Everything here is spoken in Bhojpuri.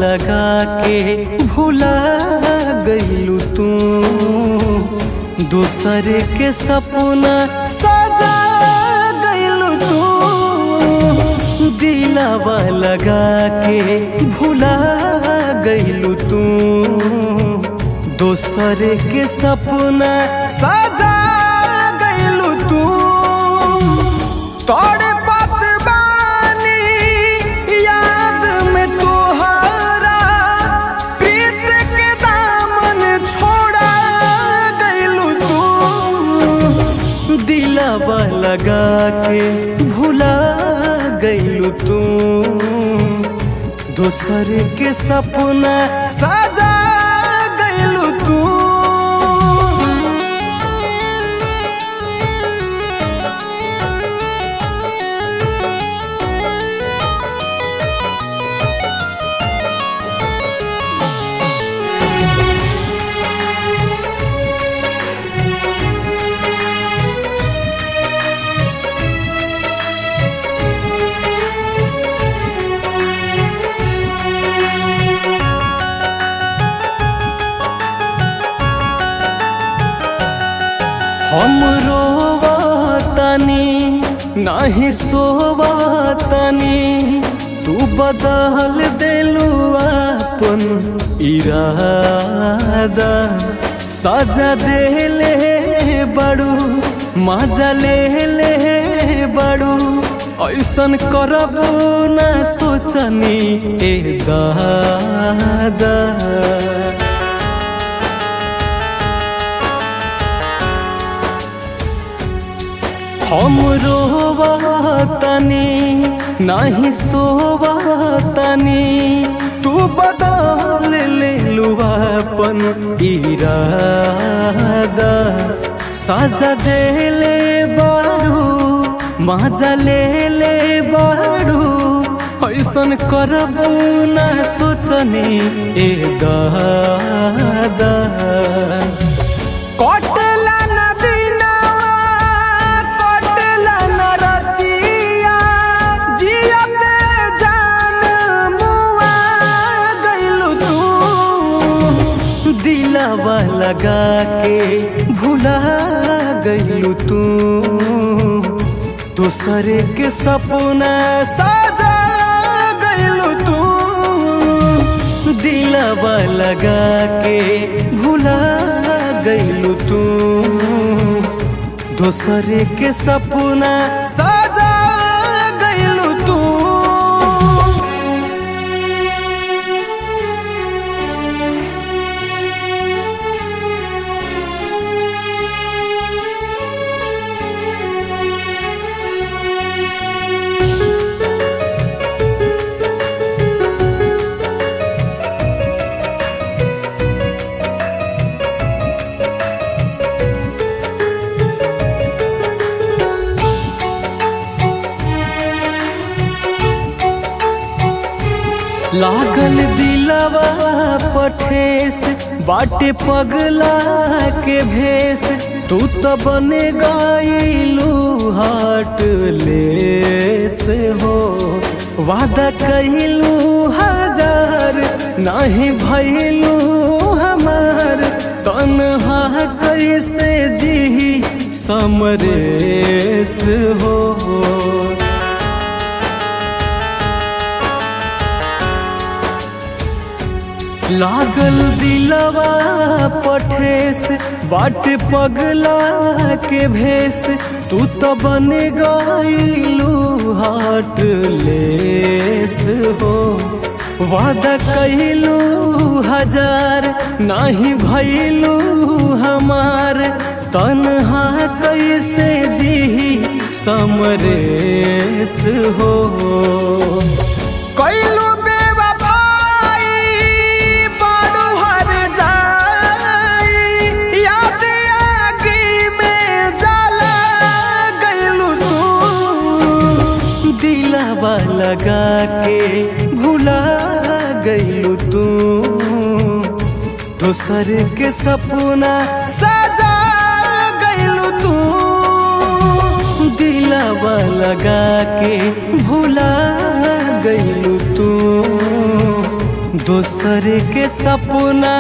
लगा के भुला गइलू तू, दूसर के सपना सजा गइलू तू। दिलवा लगा के भुला गइलू तू, दूसर के सपना सजा गइलू तू। तोड़े बात बानी याद में तोहरा, प्रीत के दामन छोड़ा गइलू तू। दिलवा लगा के भुला गइलू तू, दूसर के सपना सजा गइलू तू। हम रोवतनी नाही सोवतनी, तू बदल देलू अपन इरादा। सजा देले बड़ू मजा ले बड़ू, ऐसन करबू न सोचनी ए दादा। हम रोवतनी नाही सोवतनी, तू बदल लेलू अपन इरादा। सजा देले बाड़ू मजा ले बाड़ू, ऐसन करबू न सोचनी ए दादा। दिलवा लगा के भुला गइलू तू, दूसर के सपना सजा गइलू तू। दिलवा लगा के भुला गइलू तू, दूसर के सपना सजा गइलू तू। लागल दिलवा पठेस बाटे पगला के भेस, तू तो बने गइलू हार्टलेस हो। वादा कइलू हजार नहीं भइलू हमार, तन्हा कैसे जी समरेस हो। लागल दिलवा पठेस बाटे पगला के भेस, तू तो बन गइलू हार्टलेस हो। वादा कइलू हजार नहीं भइलू हमार, तन्हा कैसे जी समरेस हो। कइलू लगा के भुला गइलू तू, दूसर के सपना सजा गइलू तू। दिलवा लगा के भुला गइलू तू, दूसरे के सपना